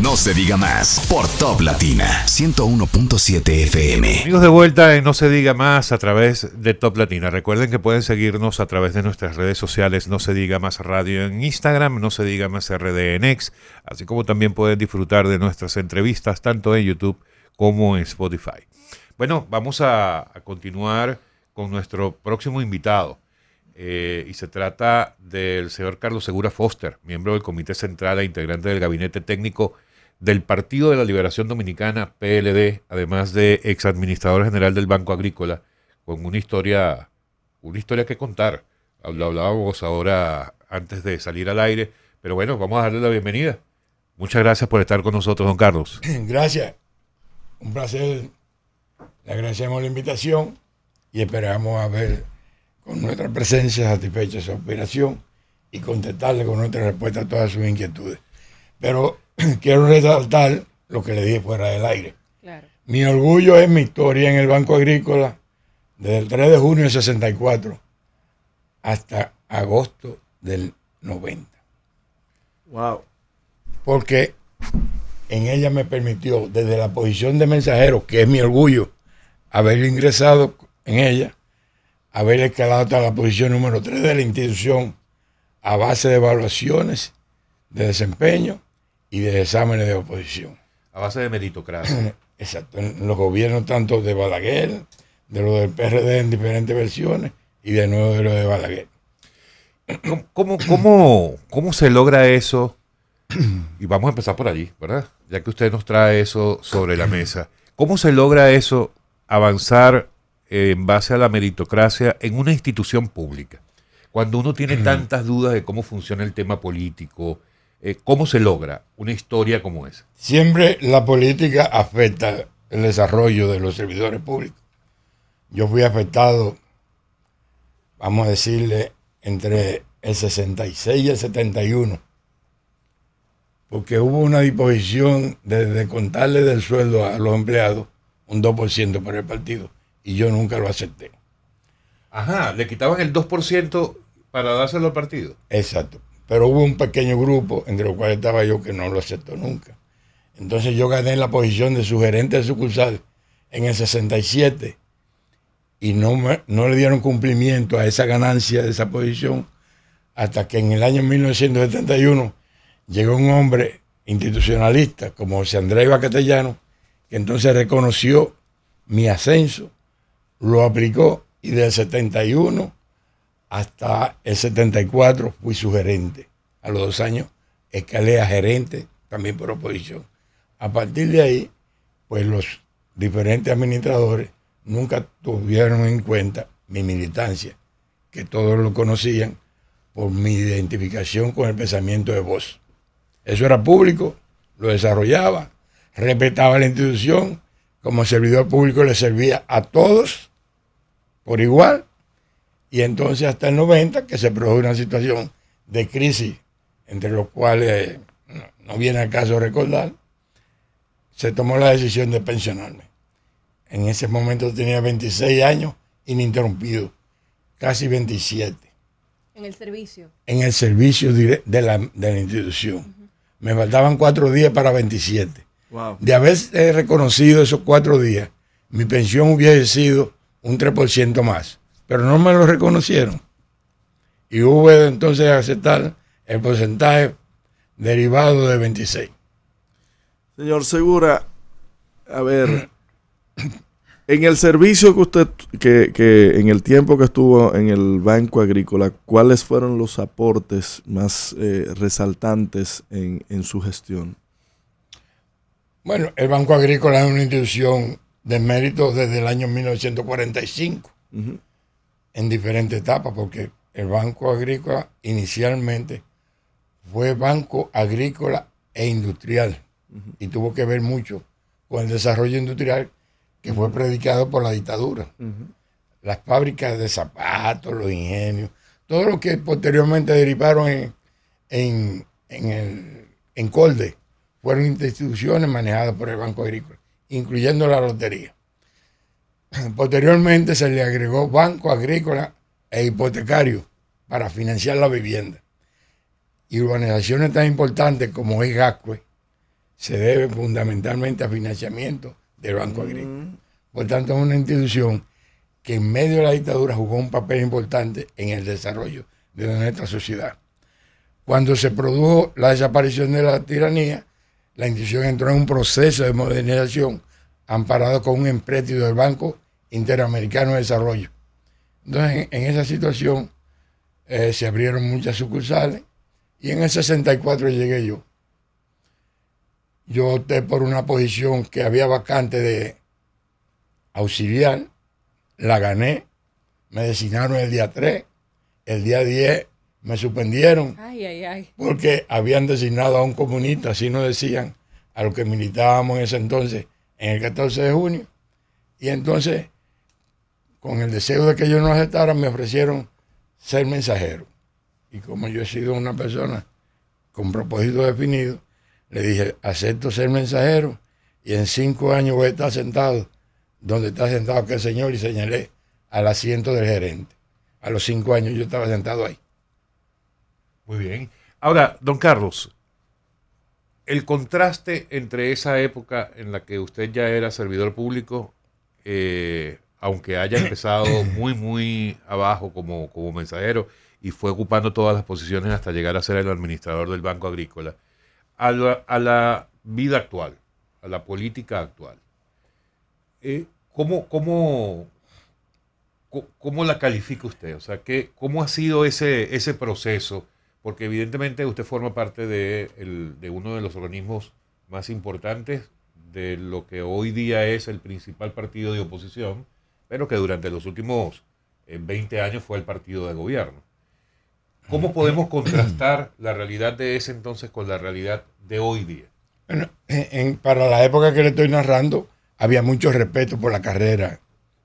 No se diga más por Top Latina 101.7 FM. Amigos, de vuelta en No se diga más a través de Top Latina. Recuerden que pueden seguirnos a través de nuestras redes sociales No se diga más radio en Instagram, No se diga más RD en X, así como también pueden disfrutar de nuestras entrevistas tanto en YouTube como en Spotify. Bueno, vamos a continuar con nuestro próximo invitado. Y se trata del señor Carlos Segura Foster, miembro del Comité Central e integrante del Gabinete Técnico del Partido de la Liberación Dominicana, PLD, además de ex administrador general del Banco Agrícola, con una historia que contar. Lo hablábamos ahora antes de salir al aire, pero bueno, vamos a darle la bienvenida. Muchas gracias por estar con nosotros, don Carlos. Gracias, un placer. Le agradecemos la invitación y esperamos a ver con nuestra presencia satisfecha su aspiración y contestarle con nuestra respuesta a todas sus inquietudes. Pero quiero resaltar lo que le dije fuera del aire. Claro. Mi orgullo es mi historia en el Banco Agrícola desde el 3 de junio del 64 hasta agosto del 90. Wow. Porque en ella me permitió, desde la posición de mensajero, que es mi orgullo, haber ingresado en ella, haber escalado hasta la posición número 3 de la institución a base de evaluaciones de desempeño y de exámenes de oposición. A base de meritocracia. Exacto, en los gobiernos tanto de Balaguer, de lo del PRD en diferentes versiones y de nuevo de lo de Balaguer. ¿Cómo se logra eso? Y vamos a empezar por allí, ¿verdad? Ya que usted nos trae eso sobre la mesa. ¿Cómo se logra eso, avanzar en base a la meritocracia en una institución pública? Cuando uno tiene tantas dudas de cómo funciona el tema político, ¿cómo se logra una historia como esa? Siempre la política afecta el desarrollo de los servidores públicos. Yo fui afectado, vamos a decirle, entre el 66 y el 71, porque hubo una disposición de descontarle del sueldo a los empleados un 2% por el partido. Y yo nunca lo acepté. Ajá, le quitaban el 2% para dárselo al partido. Exacto. Pero hubo un pequeño grupo, entre los cuales estaba yo, que no lo aceptó nunca. Entonces yo gané la posición de sugerente de sucursal en el 67 y no le dieron cumplimiento a esa ganancia de esa posición hasta que en el año 1971 llegó un hombre institucionalista como José Andrés Iba Castellano, que entonces reconoció mi ascenso, lo aplicó y del 71 hasta el 74 fui su gerente. A los 2 años escalé a gerente, también por oposición. A partir de ahí, pues los diferentes administradores nunca tuvieron en cuenta mi militancia, que todos lo conocían por mi identificación con el pensamiento de Voz. Eso era público, lo desarrollaba, respetaba la institución, como servidor público le servía a todos por igual, y entonces hasta el 90 que se produjo una situación de crisis, entre los cuales no viene al caso recordar, se tomó la decisión de pensionarme. En ese momento tenía 26 años ininterrumpidos, casi 27. ¿En el servicio? En el servicio de la institución. Me faltaban 4 días para 27. Wow. De haber reconocido esos 4 días, mi pensión hubiese sido un 3% más, pero no me lo reconocieron. Y hubo entonces que aceptar el porcentaje derivado de 26. Señor Segura, a ver, en el servicio que usted, que en el tiempo que estuvo en el Banco Agrícola, ¿cuáles fueron los aportes más resaltantes en su gestión? Bueno, el Banco Agrícola es una institución de mérito desde el año 1945, en diferentes etapas, porque el Banco Agrícola inicialmente fue Banco Agrícola e Industrial, y tuvo que ver mucho con el desarrollo industrial que fue predicado por la dictadura. Las fábricas de zapatos, los ingenios, todo lo que posteriormente derivaron en Colde, fueron instituciones manejadas por el Banco Agrícola, incluyendo la lotería. Posteriormente se le agregó Banco Agrícola e Hipotecario para financiar la vivienda. Y urbanizaciones tan importantes como es Gascue se debe fundamentalmente a financiamiento del Banco Agrícola. Por tanto, es una institución que en medio de la dictadura jugó un papel importante en el desarrollo de nuestra sociedad. Cuando se produjo la desaparición de la tiranía, la institución entró en un proceso de modernización amparado con un empréstito del Banco Interamericano de Desarrollo. Entonces, en esa situación se abrieron muchas sucursales y en el 64 llegué yo. Yo opté por una posición que había vacante de auxiliar, la gané, me designaron el día 3, el día 10 me suspendieron porque habían designado a un comunista, así nos decían, a los que militábamos en ese entonces, en el 14 de junio. Y entonces, con el deseo de que yo no aceptara, me ofrecieron ser mensajero. Y como yo he sido una persona con propósito definido, le dije, acepto ser mensajero y en 5 años voy a estar sentado donde está sentado aquel señor, y señalé al asiento del gerente. A los 5 años yo estaba sentado ahí. Muy bien. Ahora, don Carlos, el contraste entre esa época en la que usted ya era servidor público, aunque haya empezado muy abajo como mensajero y fue ocupando todas las posiciones hasta llegar a ser el administrador del Banco Agrícola, a la vida actual, a la política actual. ¿Cómo la califica usted? O sea, ¿cómo ha sido ese proceso? Porque evidentemente usted forma parte de uno de los organismos más importantes de lo que hoy día es el principal partido de oposición, pero que durante los últimos 20 años fue el partido de gobierno. ¿Cómo podemos contrastar la realidad de ese entonces con la realidad de hoy día? Bueno, para la época que le estoy narrando, había mucho respeto por la carrera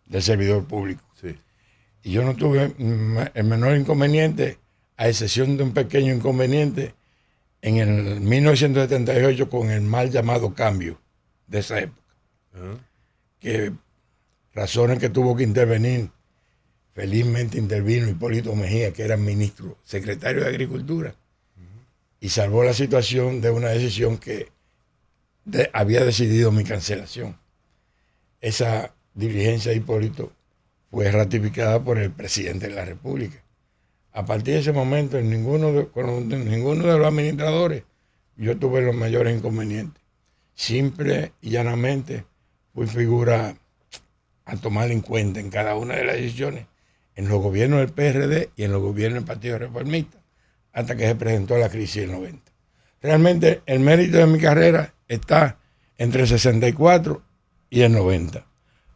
del servidor público. Sí. Y yo no tuve el menor inconveniente, a excepción de un pequeño inconveniente, en el 1978 con el mal llamado cambio de esa época. Que razones que tuvo que intervenir, felizmente intervino Hipólito Mejía, que era ministro, secretario de Agricultura, y salvó la situación de una decisión que había decidido mi cancelación. Esa diligencia de Hipólito fue ratificada por el presidente de la República. A partir de ese momento, ninguno de los administradores yo tuve los mayores inconvenientes. Simple y llanamente fui figura a tomar en cuenta en cada una de las decisiones, en los gobiernos del PRD y en los gobiernos del Partido Reformista, hasta que se presentó la crisis del 90. Realmente el mérito de mi carrera está entre el 64 y el 90,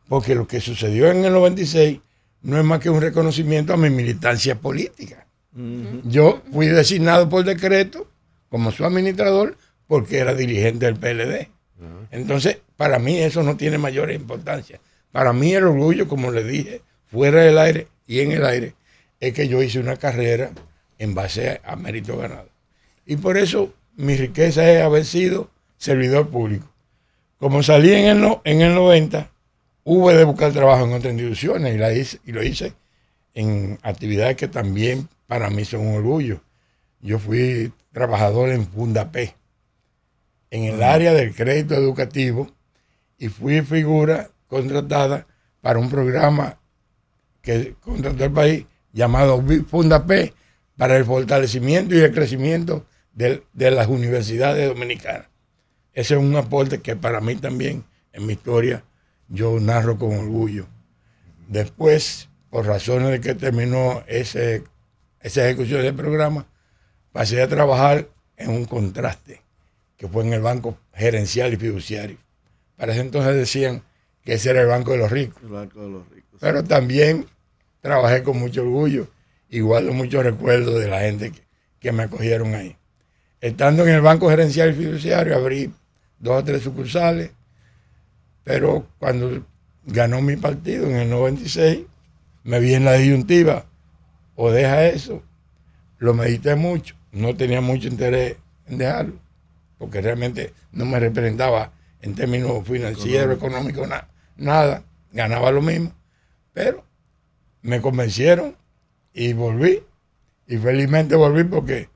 porque lo que sucedió en el 96 no es más que un reconocimiento a mi militancia política. Yo fui designado por decreto como su administrador porque era dirigente del PLD. Entonces, para mí eso no tiene mayor importancia. Para mí el orgullo, como le dije, fuera del aire y en el aire, es que yo hice una carrera en base a mérito ganado. Y por eso mi riqueza es haber sido servidor público. Como salí en el 90, hubo de buscar trabajo en otras instituciones y lo hice en actividades que también para mí son un orgullo. Yo fui trabajador en Fundapé, en el área del crédito educativo, y fui figura contratada para un programa que contrató el país llamado Fundapé para el fortalecimiento y el crecimiento de las universidades dominicanas. Ese es un aporte que para mí también en mi historia yo narro con orgullo. Después, por razones de que terminó esa ejecución del programa, pasé a trabajar en un contraste, que fue en el Banco Gerencial y Fiduciario. Para ese entonces decían que ese era el Banco de los Ricos. El Banco de los Ricos. Pero también trabajé con mucho orgullo y guardo muchos recuerdos de la gente que me acogieron ahí. Estando en el Banco Gerencial y Fiduciario, abrí 2 o 3 sucursales, pero cuando ganó mi partido en el 96, me vi en la disyuntiva, o deja eso. Lo medité mucho, no tenía mucho interés en dejarlo, porque realmente no me representaba en términos financieros, económicos, nada, ganaba lo mismo, pero me convencieron y volví, y felizmente volví porque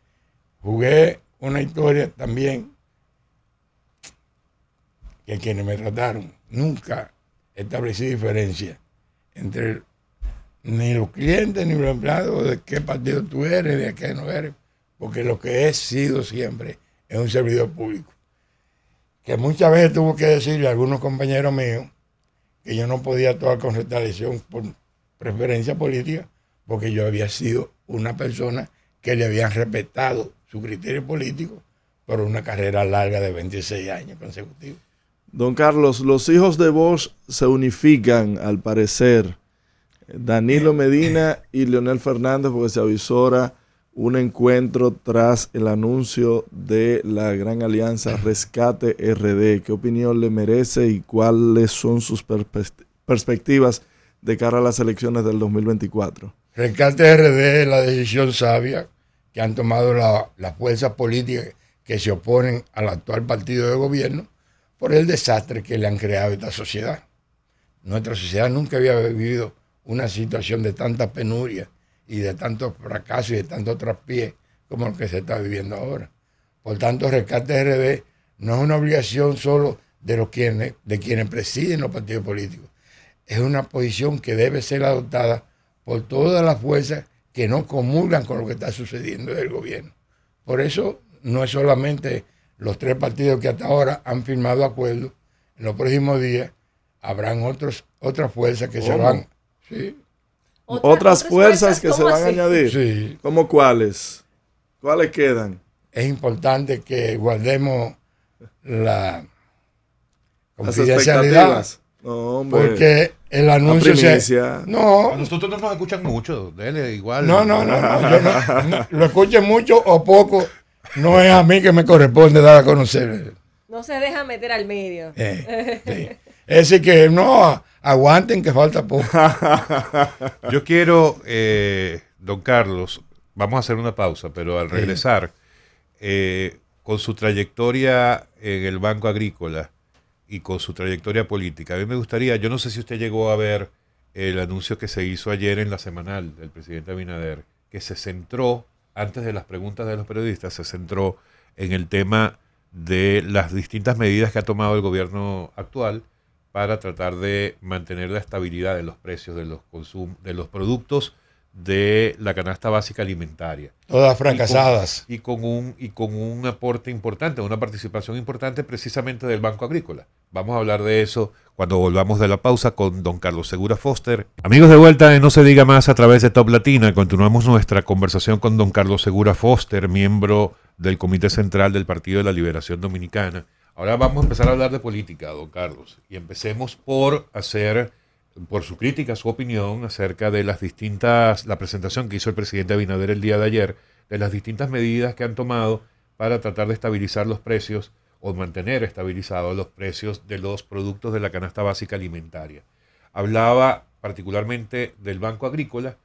jugué una historia también que quienes me trataron. Nunca establecí diferencia entre ni los clientes ni los empleados de qué partido tú eres, de qué no eres, porque lo que he sido siempre es un servidor público. Que muchas veces tuvo que decirle a algunos compañeros míos que yo no podía actuar con retaliación por preferencia política, porque yo había sido una persona que le habían respetado su criterio político por una carrera larga de 26 años consecutivos. Don Carlos, los hijos de Bosch se unifican, al parecer. Danilo Medina y Leonel Fernández, porque se avisora un encuentro tras el anuncio de la gran alianza Rescate RD. ¿Qué opinión le merece y cuáles son sus perspectivas de cara a las elecciones del 2024? Rescate RD es la decisión sabia que han tomado las fuerzas políticas que se oponen al actual partido de gobierno por el desastre que le han creado a esta sociedad. Nuestra sociedad nunca había vivido una situación de tanta penuria y de tantos fracasos y de tanto traspié como el que se está viviendo ahora. Por tanto, Rescate RD no es una obligación solo de quienes presiden los partidos políticos. Es una posición que debe ser adoptada por todas las fuerzas que no comulgan con lo que está sucediendo en el gobierno. Por eso no es solamente los 3 partidos que hasta ahora han firmado acuerdos. En los próximos días habrán otras fuerzas que se van. Sí. ¿Otras fuerzas que se van a así? añadir? Sí. ¿Cómo cuáles? ¿Cuáles quedan? Es importante que guardemos la Las confidencialidad, expectativas. No, hombre. porque el anuncio primicia. No, A nosotros no nos escuchan mucho, dele igual. no, yo no, lo escuche mucho o poco, no es a mí que me corresponde dar a conocer. No se deja meter al medio. Sí. Es decir que no, aguanten que falta poco. Yo quiero, don Carlos, vamos a hacer una pausa, pero al regresar, con su trayectoria en el Banco Agrícola y con su trayectoria política, a mí me gustaría, yo no sé si usted llegó a ver el anuncio que se hizo ayer en la semanal del presidente Abinader, que se centró, antes de las preguntas de los periodistas, se centró en el tema de las distintas medidas que ha tomado el gobierno actual para tratar de mantener la estabilidad de los precios de los productos de la canasta básica alimentaria. Todas fracasadas. Y con un aporte importante, una participación importante precisamente del Banco Agrícola. Vamos a hablar de eso cuando volvamos de la pausa con don Carlos Segura Foster. Amigos, de vuelta en No Se Diga Más a través de Top Latina. Continuamos nuestra conversación con don Carlos Segura Foster, miembro del Comité Central del Partido de la Liberación Dominicana. Ahora vamos a empezar a hablar de política, don Carlos. Y empecemos por su crítica, su opinión acerca de la presentación que hizo el presidente Abinader el día de ayer, de las distintas medidas que han tomado para tratar de estabilizar los precios o mantener estabilizados los precios de los productos de la canasta básica alimentaria. Hablaba particularmente del Banco Agrícola,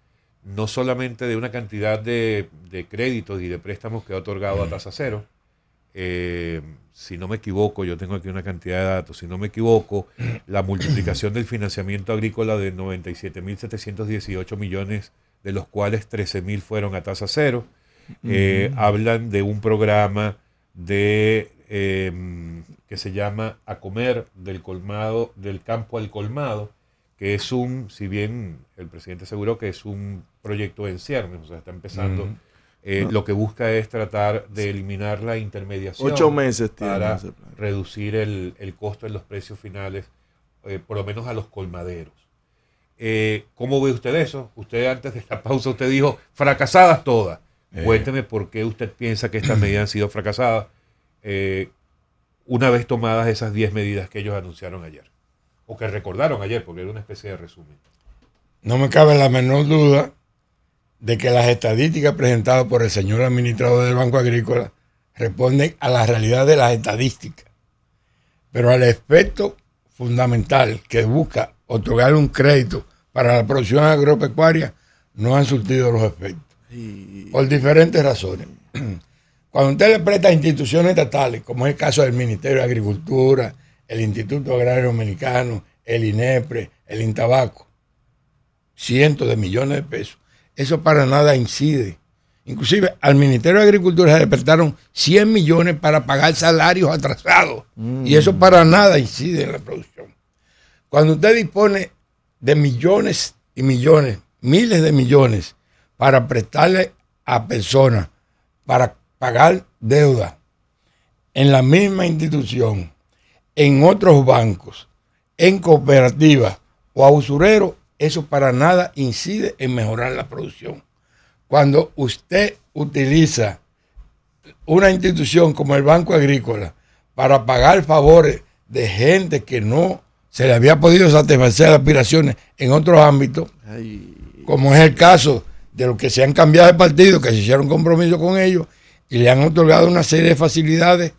no solamente de una cantidad de créditos y de préstamos que ha otorgado a tasa cero. Si no me equivoco, yo tengo aquí una cantidad de datos, si no me equivoco, la multiplicación del financiamiento agrícola de 97.718 millones, de los cuales 13.000 fueron a tasa cero. Hablan de un programa que se llama A Comer, del campo al colmado, que es si bien el presidente aseguró que es un proyecto en ciernes, o sea, está empezando. Lo que busca es tratar de eliminar la intermediación 8 meses para reducir el costo en los precios finales, por lo menos a los colmaderos. ¿Cómo ve usted eso? Usted antes de la pausa usted dijo fracasadas todas. Cuénteme por qué usted piensa que estas medidas han sido fracasadas una vez tomadas esas 10 medidas que ellos anunciaron ayer. O que recordaron ayer, porque era una especie de resumen. No me cabe la menor duda de que las estadísticas presentadas por el señor administrador del Banco Agrícola responden a la realidad de las estadísticas, pero al efecto fundamental que busca otorgar un crédito para la producción agropecuaria no han surtido los efectos, por diferentes razones. Cuando usted le presta a instituciones estatales, como es el caso del Ministerio de Agricultura, el Instituto Agrario Dominicano, el INEPRE, el INTABACO, cientos de millones de pesos, eso para nada incide Inclusive al Ministerio de Agricultura se despertaron 100 millones para pagar salarios atrasados. Y eso para nada incide en la producción. Cuando usted dispone de millones y millones, miles de millones, para prestarle a personas, para pagar deuda en la misma institución, en otros bancos, en cooperativas o a usureros, eso para nada incide en mejorar la producción. Cuando usted utiliza una institución como el Banco Agrícola para pagar favores de gente que no se le había podido satisfacer aspiraciones en otros ámbitos, como es el caso de los que se han cambiado de partido, que se hicieron compromiso con ellos y le han otorgado una serie de facilidades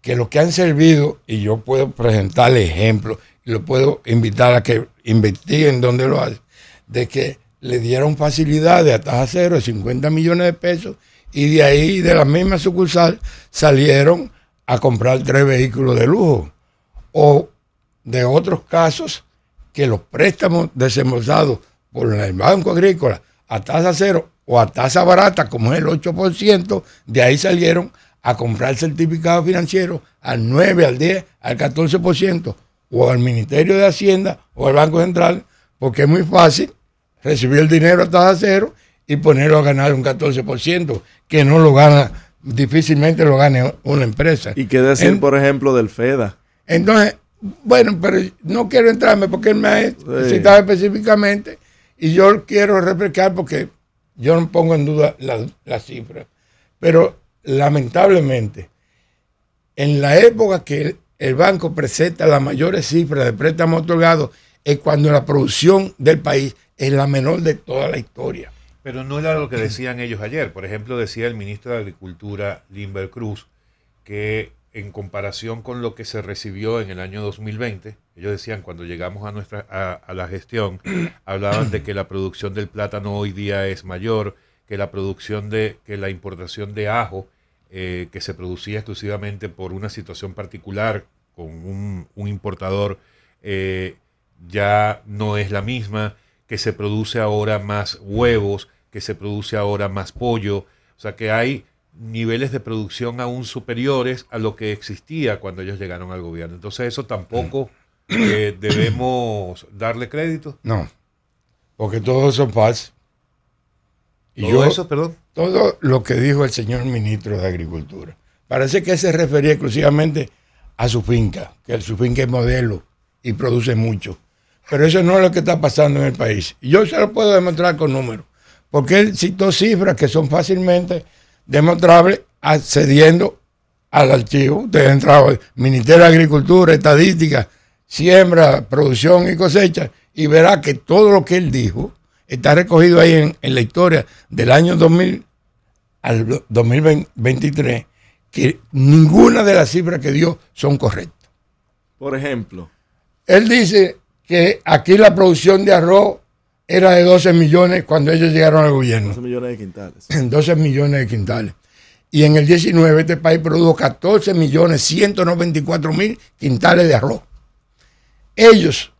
que lo que han servido, y yo puedo presentarle ejemplos, y lo puedo invitar a que investiguen donde lo hacen, de que le dieron facilidades a tasa cero de 50 millones de pesos y de ahí, de la misma sucursal, salieron a comprar 3 vehículos de lujo. O de otros casos que los préstamos desembolsados por el Banco Agrícola a tasa cero o a tasa barata, como es el 8%, de ahí salieron a comprar certificados financieros al 9, al 10, al 14%, o al Ministerio de Hacienda o al Banco Central, porque es muy fácil recibir el dinero a tasa cero y ponerlo a ganar un 14%, que no lo gana, difícilmente lo gane una empresa. ¿Y qué decir, por ejemplo, del FEDA? Entonces, bueno, pero no quiero entrarme porque él me ha citado específicamente y yo quiero refrescar porque yo no pongo en duda la cifra. Pero lamentablemente, en la época que el banco presenta las mayores cifras de préstamos otorgados es cuando la producción del país es la menor de toda la historia. Pero no era lo que decían ellos ayer. Por ejemplo, decía el ministro de Agricultura, Limber Cruz, que en comparación con lo que se recibió en el año 2020, ellos decían cuando llegamos a la gestión, hablaban de que la producción del plátano hoy día es mayor, que la importación de ajo, que se producía exclusivamente por una situación particular con un importador, ya no es la misma, que se produce ahora más huevos, que se produce ahora más pollo, o sea que hay niveles de producción aún superiores a lo que existía cuando ellos llegaron al gobierno. Entonces eso tampoco debemos darle crédito. No, porque todo eso es falso. Todo lo que dijo el señor ministro de Agricultura, parece que se refería exclusivamente a su finca, que su finca es modelo y produce mucho. Pero eso no es lo que está pasando en el país. Y yo se lo puedo demostrar con números, porque él citó cifras que son fácilmente demostrables accediendo al archivo. Usted entra al Ministerio de Agricultura, Estadística, Siembra, Producción y Cosecha, y verá que todo lo que él dijo está recogido ahí en la historia del año 2000 al 2023, que ninguna de las cifras que dio son correctas. Por ejemplo, él dice que aquí la producción de arroz era de 12 millones cuando ellos llegaron al gobierno. 12 millones de quintales. 12 millones de quintales. Y en el 19 este país produjo 14 millones 194 mil quintales de arroz. Ellos,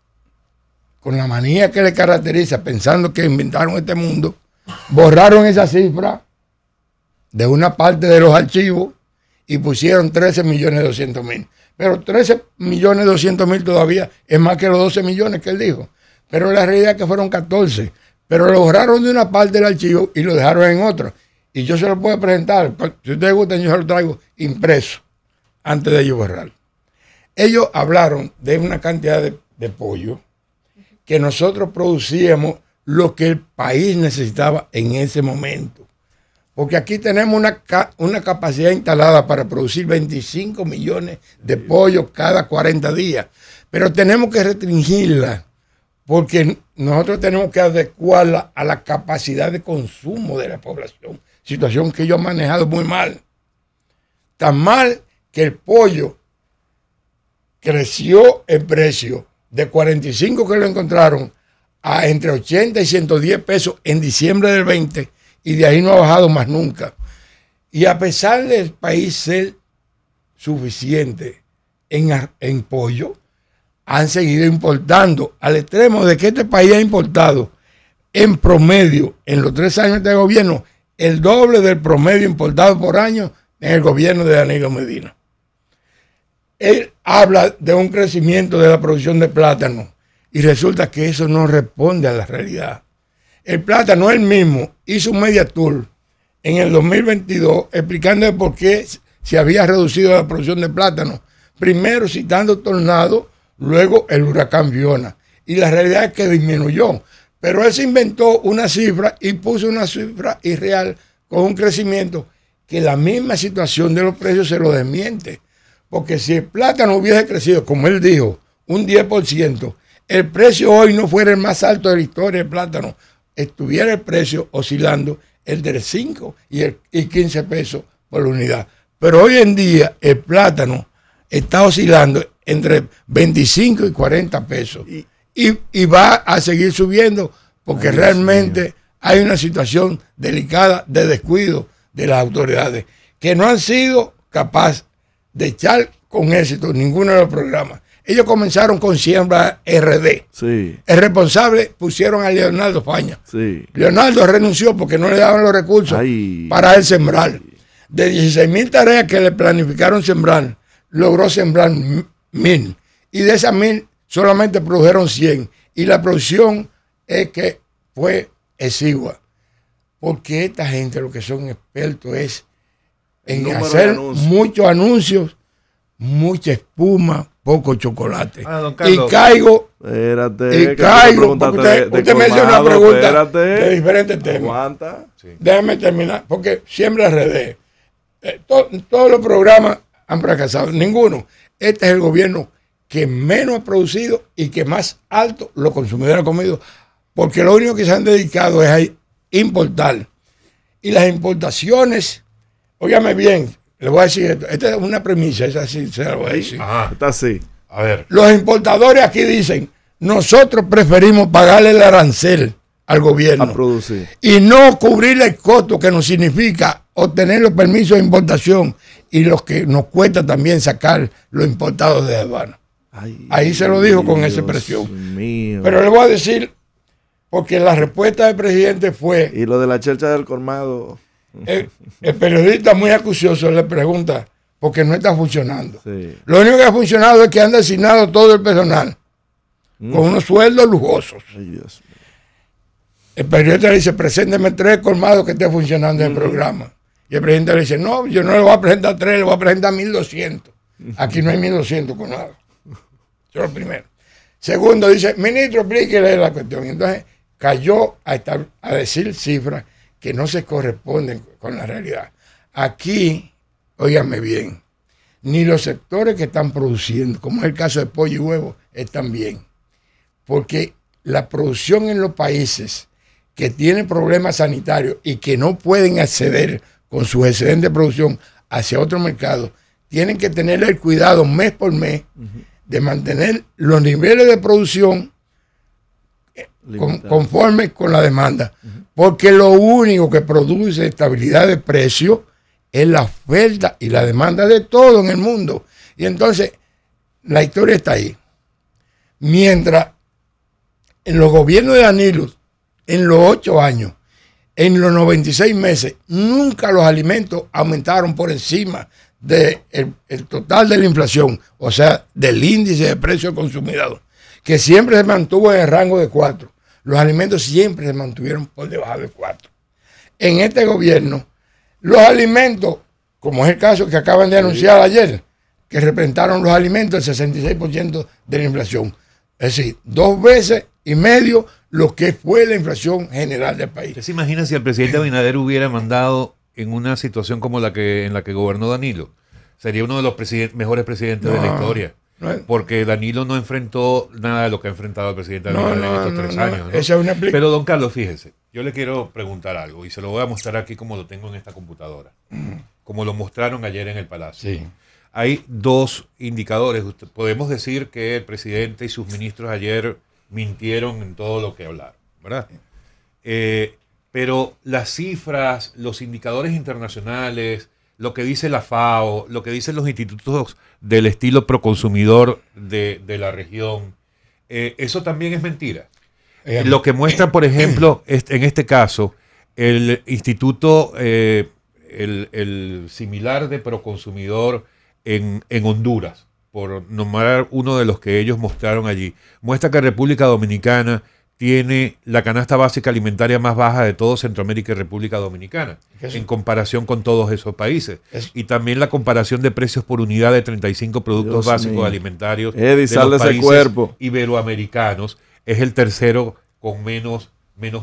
con la manía que les caracteriza, pensando que inventaron este mundo, borraron esa cifra de una parte de los archivos y pusieron 13 millones 200 mil. Pero 13 millones 200 mil todavía es más que los 12 millones que él dijo. Pero la realidad es que fueron 14. Pero lo borraron de una parte del archivo y lo dejaron en otra. Y yo se lo puedo presentar. Si ustedes gustan, yo se lo traigo impreso antes de yo borrar. Ellos hablaron de una cantidad de pollo que nosotros producíamos lo que el país necesitaba en ese momento. Porque aquí tenemos una capacidad instalada para producir 25 millones de pollos cada 40 días. Pero tenemos que restringirla porque nosotros tenemos que adecuarla a la capacidad de consumo de la población. Situación que ellos han manejado muy mal. Tan mal que el pollo creció en precio de 45 que lo encontraron a entre 80 y 110 pesos en diciembre del 20 y de ahí no ha bajado más nunca. Y a pesar del país ser suficiente en pollo, han seguido importando al extremo de que este país ha importado en promedio en los 3 años de gobierno el doble del promedio importado por año en el gobierno de Danilo Medina. Él habla de un crecimiento de la producción de plátano y resulta que eso no responde a la realidad. El plátano él mismo hizo un media tour en el 2022 explicando por qué se había reducido la producción de plátano. Primero citando tornado, luego el huracán Fiona. Y la realidad es que disminuyó. Pero él se inventó una cifra y puso una cifra irreal con un crecimiento que la misma situación de los precios se lo desmiente. Porque si el plátano hubiese crecido, como él dijo, un 10%, el precio hoy no fuera el más alto de la historia del plátano, estuviera el precio oscilando entre 5 y 15 pesos por unidad. Pero hoy en día el plátano está oscilando entre 25 y 40 pesos. Y va a seguir subiendo porque realmente hay una situación delicada de descuido de las autoridades que no han sido capaces de echar con éxito ninguno de los programas. Ellos comenzaron con Siembra RD. Sí. El responsable pusieron a Leonardo Faña. Sí. Leonardo renunció porque no le daban los recursos para él sembrar. De 16,000 tareas que le planificaron sembrar, logró sembrar 1,000. Y de esas 1,000 solamente produjeron 100. Y la producción es que fue exigua. Porque esta gente lo que son expertos es en hacer muchos anuncios, mucha espuma, poco chocolate. Don Carlos. Y caigo. Espérate. Y caigo. Usted me hizo una pregunta de diferentes temas. Aguanta. Sí. Déjame terminar. Porque Siembra RD. Todos los programas han fracasado. Ninguno. Este es el gobierno que menos ha producido y que más alto los consumidores han comido. Porque lo único que se han dedicado es a importar. Y las importaciones, óigame bien, le voy a decir esto. Esta es una premisa, esa sí se la voy a decir. Ajá. Está así. A ver. Los importadores aquí dicen, nosotros preferimos pagarle el arancel al gobierno A producir. y no cubrir el costo que nos significa obtener los permisos de importación y los que nos cuesta también sacar los importados de aduana. Ahí se lo dijo con esa expresión. Mío. Pero le voy a decir, porque la respuesta del presidente fue, Y lo de la chelcha del colmado. el periodista muy acucioso le pregunta, porque no está funcionando. Sí. Lo único que ha funcionado es que han designado todo el personal con unos sueldos lujosos. Ay, Dios mío. El periodista le dice, presénteme 3 colmados que esté funcionando en el programa. Y el presidente le dice, no, yo no le voy a presentar 3, le voy a presentar 1,200. Aquí no hay 1,200 colmados. Eso es lo primero. Segundo, dice, ministro, explíquele la cuestión. Y entonces cayó a decir cifras que no se corresponden con la realidad. Aquí, óigame bien, ni los sectores que están produciendo, como es el caso de pollo y huevo, están bien. Porque la producción en los países que tienen problemas sanitarios y que no pueden acceder con su excedente de producción hacia otro mercado, tienen que tener el cuidado mes por mes de mantener los niveles de producción conforme con la demanda. Porque lo único que produce estabilidad de precio es la oferta y la demanda de todo en el mundo. Y entonces, la historia está ahí. Mientras en los gobiernos de Danilo, en los 8 años, en los 96 meses, nunca los alimentos aumentaron por encima del total de la inflación, o sea, del índice de precio del consumidor, que siempre se mantuvo en el rango de 4. Los alimentos siempre se mantuvieron por debajo de 4. En este gobierno, los alimentos, como es el caso que acaban de anunciar ayer, que representaron los alimentos el 66% de la inflación. Es decir, 2,5 veces lo que fue la inflación general del país. ¿Usted se imagina si el presidente Abinader hubiera mandado en una situación como en la que gobernó Danilo? Sería uno de los mejores presidentes de la historia. Porque Danilo no enfrentó nada de lo que ha enfrentado el presidente Abinader en estos 3 años. ¿no? Esa es una Pero, don Carlos, fíjese, yo le quiero preguntar algo y se lo voy a mostrar aquí como lo tengo en esta computadora. Como lo mostraron ayer en el Palacio. Sí. Hay 2 indicadores. Podemos decir que el presidente y sus ministros ayer mintieron en todo lo que hablaron, ¿verdad? Pero las cifras, los indicadores internacionales, lo que dice la FAO, lo que dicen los institutos del estilo proconsumidor de la región, eso también es mentira. Lo que muestra, por ejemplo, en este caso, el instituto, el similar de Proconsumidor en Honduras, por nombrar uno de los que ellos mostraron allí, muestra que República Dominicana tiene la canasta básica alimentaria más baja de todo Centroamérica y República Dominicana, en comparación con todos esos países. Y también la comparación de precios por unidad de 35 productos básicos alimentarios de los países iberoamericanos es el tercero con menos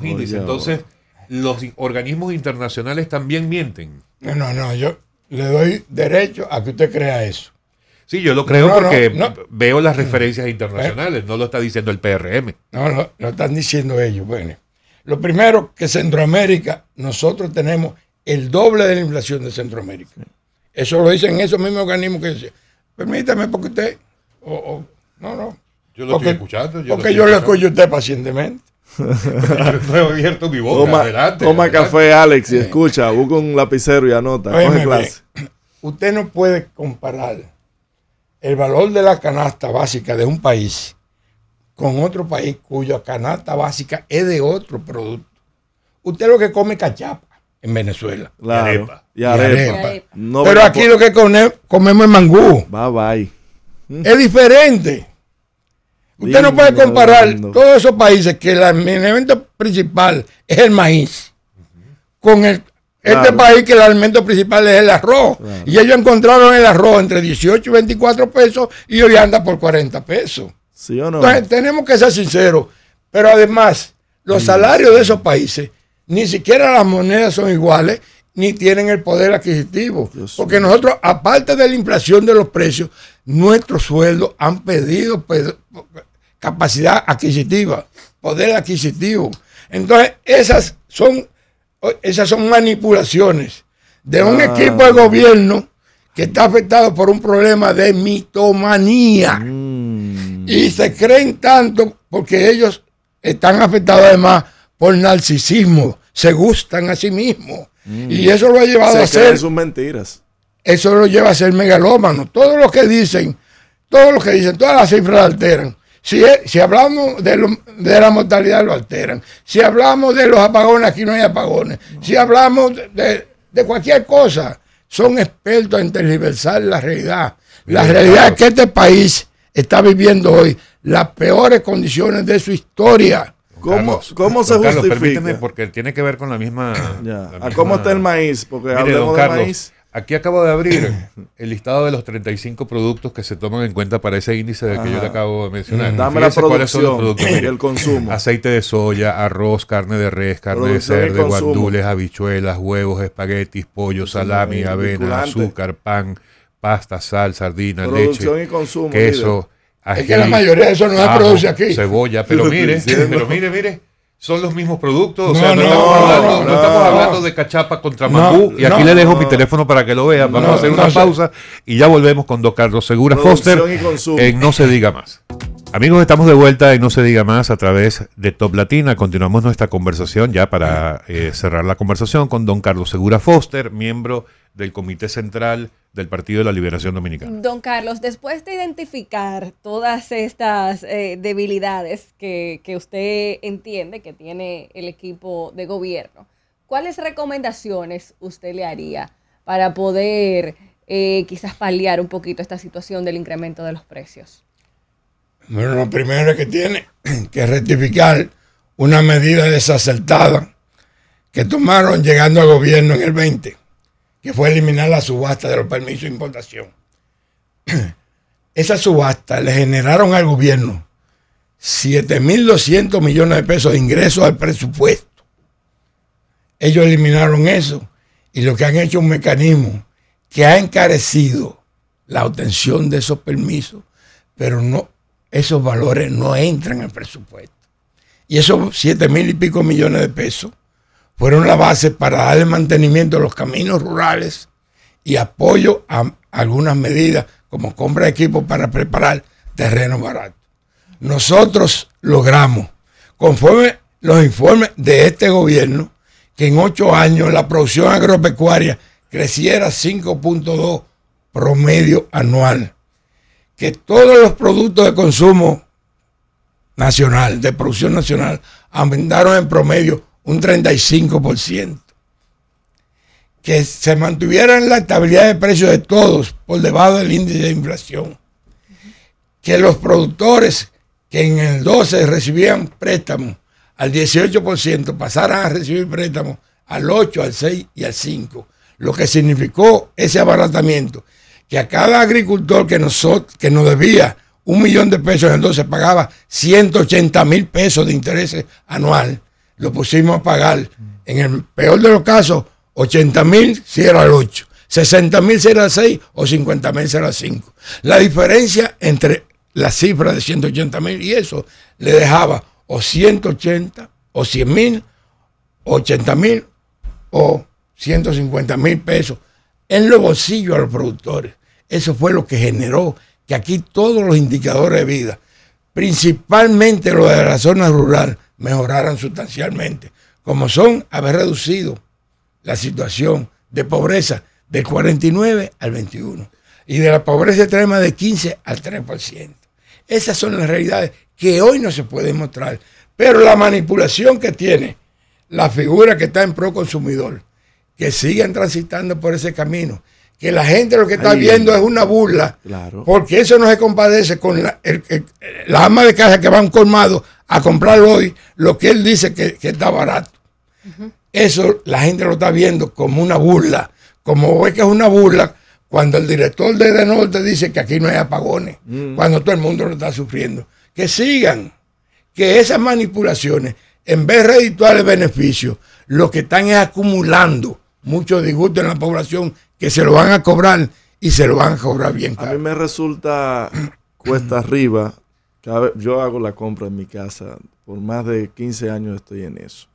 índice. Entonces, los organismos internacionales también mienten. No, yo le doy derecho a que usted crea eso. Sí, yo lo creo porque veo las referencias internacionales, no lo está diciendo el PRM. No, lo están diciendo ellos. Bueno, lo primero que Centroamérica, nosotros tenemos el doble de la inflación de Centroamérica. Eso lo dicen esos mismos organismos que dicen, permítame porque usted... No. Yo lo estoy escuchando. Porque yo lo escucho a usted pacientemente. Yo no he abierto mi boca. Toma café, Alex, y escucha, busca un lapicero y anota. Coge clase. Usted no puede comparar el valor de la canasta básica de un país con otro país cuya canasta básica es de otro producto. Usted lo que come cachapa en Venezuela. Claro. Y arepa. No, pero aquí lo que comemos es mangú. Bye. Es diferente. Usted no puede comparar todos esos países que el alimento principal es el maíz con este país que el alimento principal es el arroz. Claro. Y ellos encontraron el arroz entre 18 y 24 pesos y hoy anda por 40 pesos. ¿Sí o no? Entonces tenemos que ser sinceros. Pero además, los salarios de esos países, ni siquiera las monedas son iguales, ni tienen el poder adquisitivo. Porque nosotros, aparte de la inflación de los precios, nuestros sueldos han perdido capacidad adquisitiva, poder adquisitivo. Entonces, esas son manipulaciones de un equipo de gobierno que está afectado por un problema de mitomanía. Y se creen tanto porque ellos están afectados además por narcisismo, se gustan a sí mismos. Y eso lo ha llevado a ser... sus mentiras. Eso lo lleva a ser megalómano. Todo lo que dicen, todas las cifras lo alteran. Si hablamos de la mortalidad, lo alteran. Si hablamos de los apagones, aquí no hay apagones. Si hablamos de cualquier cosa, son expertos en tergiversar la realidad. La realidad es que este país está viviendo hoy las peores condiciones de su historia. ¿Cómo se justifica? Permíteme, porque tiene que ver con la misma... ¿Cómo está el maíz? Porque mire, hablemos de maíz. Aquí acabo de abrir el listado de los 35 productos que se toman en cuenta para ese índice del que yo le acabo de mencionar. Dame la producción y el consumo. Aceite de soya, arroz, carne de res, carne de cerdo, guandules, habichuelas, huevos, espaguetis, pollo, salami, avena, azúcar, pan, pasta, sal, sardina, leche, y consumo, queso, ají, es que la mayoría de eso no se produce aquí. Cebolla, pero mire. Son los mismos productos. No estamos hablando de cachapa contra mangú. Y aquí le dejo mi teléfono para que lo vean. Vamos a hacer una pausa y ya volvemos con don Carlos Segura Foster en No Se Diga Más. Amigos, estamos de vuelta en No Se Diga Más a través de Top Latina. Continuamos nuestra conversación ya para cerrar la conversación con don Carlos Segura Foster, miembro del Comité Central del Partido de la Liberación Dominicana. Don Carlos, después de identificar todas estas debilidades que usted entiende que tiene el equipo de gobierno, ¿cuáles recomendaciones usted le haría para poder quizás paliar un poquito esta situación del incremento de los precios? Bueno, lo primero es que tiene que rectificar una medida desacertada que tomaron llegando al gobierno en el 20, que fue eliminar la subasta de los permisos de importación. Esa subasta le generaron al gobierno 7.200 millones de pesos de ingresos al presupuesto. Ellos eliminaron eso y lo que han hecho es un mecanismo que ha encarecido la obtención de esos permisos, pero no, esos valores no entran al presupuesto. Y esos 7.000 y pico millones de pesos fueron la base para darle mantenimiento a los caminos rurales y apoyo a algunas medidas como compra de equipos para preparar terrenos baratos. Nosotros logramos, conforme los informes de este gobierno, que en 8 años la producción agropecuaria creciera 5.2 promedio anual, que todos los productos de consumo nacional, de producción nacional, aumentaron en promedio un 35%. Que se mantuvieran la estabilidad de precios de todos por debajo del índice de inflación. Que los productores que en el 12 recibían préstamos al 18% pasaran a recibir préstamos al 8, al 6 y al 5. Lo que significó ese abaratamiento, que a cada agricultor que nos debía $1.000.000 en el 12 pagaba 180,000 pesos de intereses anual, lo pusimos a pagar. En el peor de los casos, 80,000 si era el 8, 60,000 si era el 6 o 50,000 si era el 5. La diferencia entre la cifra de 180,000 y eso le dejaba o 180 o 100,000, 80,000 o 150,000 pesos en los bolsillos a los productores. Eso fue lo que generó que aquí todos los indicadores de vida, principalmente los de la zona rural, mejoraran sustancialmente, como son haber reducido la situación de pobreza del 49 al 21 y de la pobreza extrema de 15 al 3%. Esas son las realidades que hoy no se pueden mostrar, pero la manipulación que tiene la figura que está en pro consumidor, que sigan transitando por ese camino, que la gente lo que está viendo es una burla, claro, porque eso no se compadece con la ama de casa que va a un colmado a comprar hoy lo que él dice que está barato. Eso la gente lo está viendo como una burla, como ve que es una burla cuando el director de Edenorte dice que aquí no hay apagones, cuando todo el mundo lo está sufriendo. Que sigan, que esas manipulaciones, en vez de redituar el beneficio, lo que están es acumulando mucho disgusto en la población, que se lo van a cobrar y se lo van a cobrar bien caro. A mí me resulta cuesta arriba. Yo hago la compra en mi casa, por más de 15 años estoy en eso.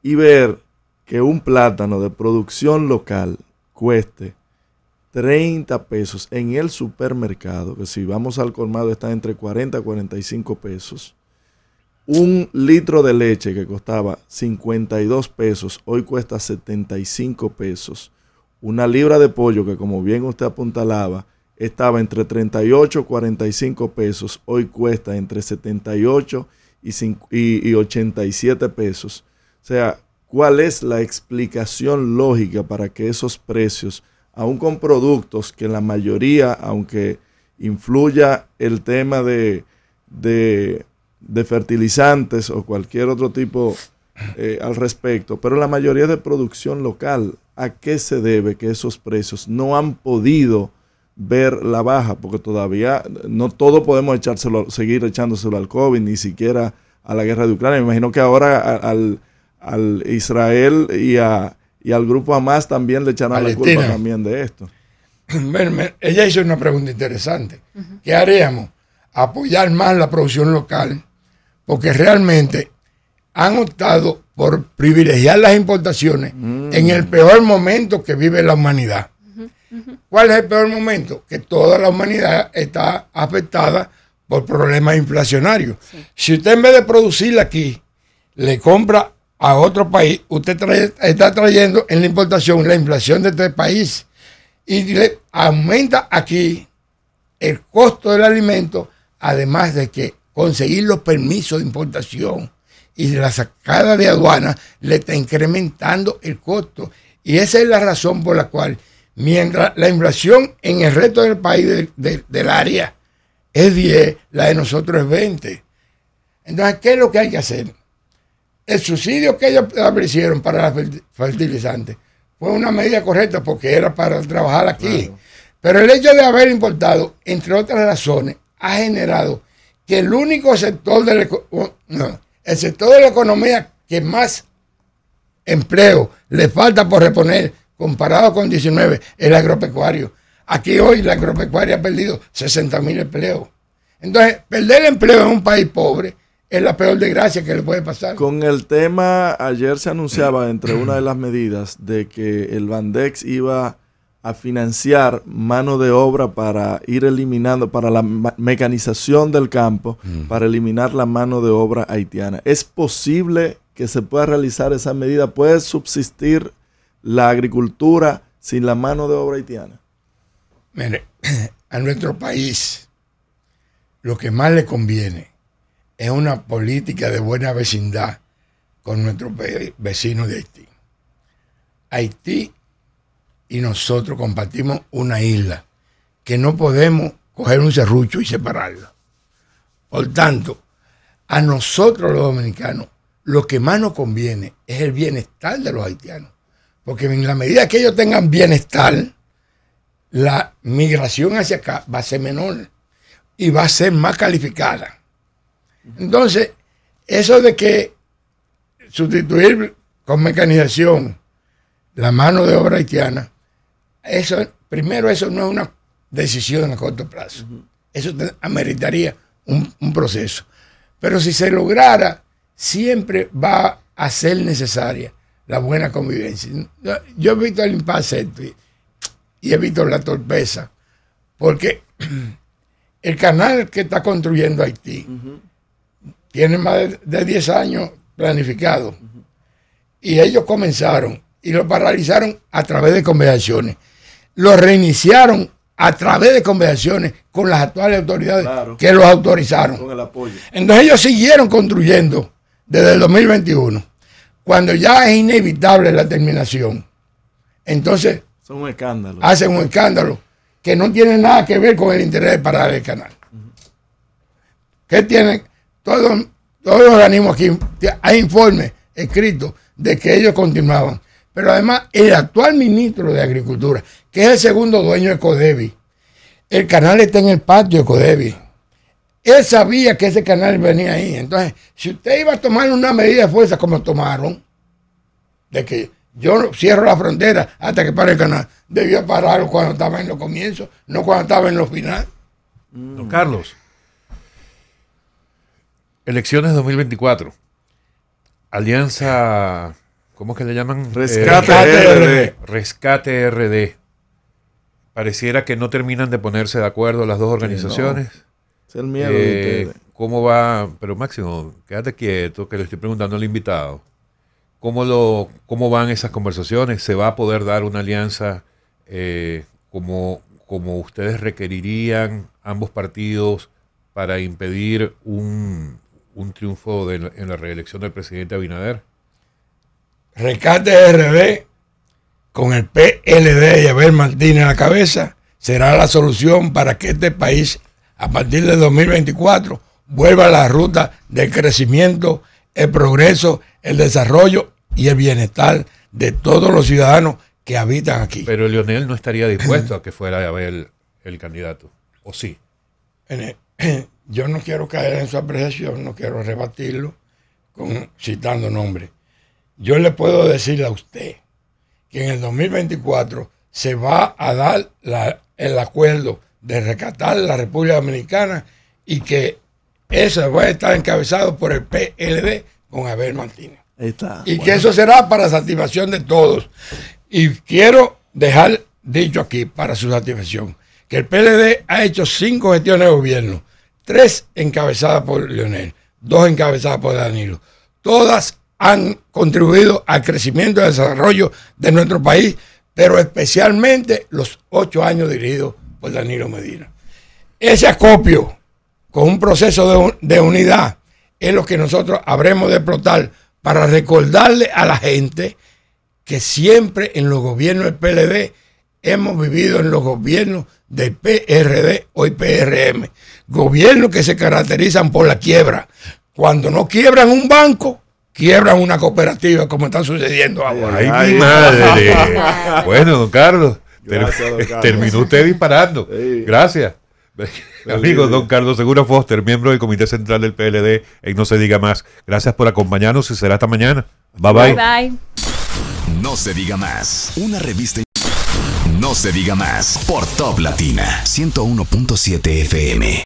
Y ver que un plátano de producción local cueste 30 pesos en el supermercado, que si vamos al colmado está entre 40 y 45 pesos. Un litro de leche que costaba 52 pesos, hoy cuesta 75 pesos. Una libra de pollo que, como bien usted apuntalaba, estaba entre 38 y 45 pesos, hoy cuesta entre 78 y 87 pesos. O sea, ¿cuál es la explicación lógica para que esos precios, aun con productos que la mayoría, aunque influya el tema de fertilizantes o cualquier otro tipo al respecto, pero la mayoría de producción local, ¿a qué se debe que esos precios no han podido ver la baja? Porque todavía no todo podemos seguir echándoselo al COVID, ni siquiera a la guerra de Ucrania. Me imagino que ahora al Israel y al grupo Hamas también le echarán la culpa también de esto. Ella hizo una pregunta interesante. ¿Qué haríamos? Apoyar más la producción local, porque realmente han optado por privilegiar las importaciones en el peor momento que vive la humanidad. ¿Cuál es el peor momento? Que toda la humanidad está afectada por problemas inflacionarios. Sí. Si usted en vez de producirla aquí, le compra a otro país, usted está trayendo en la importación la inflación de este país y le aumenta aquí el costo del alimento, además de que conseguir los permisos de importación y la sacada de aduana le está incrementando el costo. Y esa es la razón por la cual, mientras la inflación en el resto del país del área es 10, la de nosotros es 20. Entonces, ¿qué es lo que hay que hacer? El subsidio que ellos establecieron para los fertilizantes fue una medida correcta porque era para trabajar aquí. Claro. Pero el hecho de haber importado, entre otras razones, ha generado que el único sector el sector de la economía que más empleo le falta por reponer comparado con 19 es el agropecuario. Aquí hoy la agropecuaria ha perdido 60,000 empleos. Entonces, perder el empleo en un país pobre es la peor desgracia que le puede pasar. Con el tema, ayer se anunciaba entre una de las medidas de que el Bandex iba a financiar mano de obra para ir eliminando, para la mecanización del campo, para eliminar la mano de obra haitiana. ¿Es posible que se pueda realizar esa medida? ¿Puede subsistir la agricultura sin la mano de obra haitiana? Mire, a nuestro país lo que más le conviene es una política de buena vecindad con nuestro vecino de Haití. Haití y nosotros compartimos una isla que no podemos coger un serrucho y separarla. Por tanto, a nosotros los dominicanos, lo que más nos conviene es el bienestar de los haitianos. Porque en la medida que ellos tengan bienestar, la migración hacia acá va a ser menor y va a ser más calificada. Entonces, eso de que sustituir con mecanización la mano de obra haitiana, primero eso no es una decisión a corto plazo. Eso ameritaría un proceso. Pero si se lograra, siempre va a ser necesaria la buena convivencia. Yo he visto el impasse y he visto la torpeza, porque el canal que está construyendo Haití tiene más de 10 años planificado, y ellos comenzaron y lo paralizaron a través de conversaciones, lo reiniciaron a través de conversaciones con las actuales autoridades, claro, que los autorizaron. Con el apoyo. Entonces ellos siguieron construyendo desde el 2021, cuando ya es inevitable la terminación. Entonces son un escándalo. Hacen un escándalo que no tiene nada que ver con el interés de parar el canal. ¿Qué tienen? Todos los organismos aquí, hay informes escritos de que ellos continuaban. Pero además, el actual ministro de Agricultura, que es el segundo dueño de Codevi, el canal está en el patio de Codevi. Él sabía que ese canal venía ahí. Entonces, si usted iba a tomar una medida de fuerza como tomaron, de que yo cierro la frontera hasta que pare el canal, debió pararlo cuando estaba en los comienzos, no cuando estaba en los finales. Don Carlos, elecciones 2024, alianza, ¿cómo es que le llaman? Rescate RD. Rescate RD. Pareciera que no terminan de ponerse de acuerdo las dos organizaciones. Sí, no. Es el miedo de ustedes. ¿Cómo va? Pero Máximo, quédate quieto, que le estoy preguntando al invitado. ¿Cómo van esas conversaciones? ¿Se va a poder dar una alianza como ustedes requerirían ambos partidos para impedir un triunfo en la reelección del presidente Abinader? Rescate RD con el PLD y Abel Martínez a la cabeza será la solución para que este país, a partir de 2024, vuelva a la ruta del crecimiento, el progreso, el desarrollo y el bienestar de todos los ciudadanos que habitan aquí. Pero Leonel no estaría dispuesto a que fuera Abel el candidato, ¿o sí? Yo no quiero caer en su apreciación, no quiero rebatirlo citando nombres. Yo le puedo decir a usted que en el 2024 se va a dar el acuerdo de rescatar la República Dominicana y que eso va a estar encabezado por el PLD con Abel Martínez. Ahí está. Y que eso será para satisfacción de todos. Y quiero dejar dicho aquí, para su satisfacción, que el PLD ha hecho 5 gestiones de gobierno, 3 encabezadas por Leonel, 2 encabezadas por Danilo. Todas han contribuido al crecimiento y al desarrollo de nuestro país, pero especialmente los 8 años dirigidos por Danilo Medina. Ese acopio con un proceso de unidad es lo que nosotros habremos de explotar para recordarle a la gente que siempre en los gobiernos del PLD hemos vivido en los gobiernos del PRD, hoy PRM, gobiernos que se caracterizan por la quiebra. Cuando no quiebran un banco, quiebran una cooperativa, como está sucediendo ahora. ¡Ay, mi madre! Bueno, don Carlos, Gracias, don Carlos. terminó usted disparando. Sí. Gracias. Amigo don Carlos Segura Foster, miembro del Comité Central del PLD en No Se Diga Más. Gracias por acompañarnos y será hasta mañana. Bye bye. Bye. No se diga más. Una revista. No se diga más por Top Latina 101.7 FM.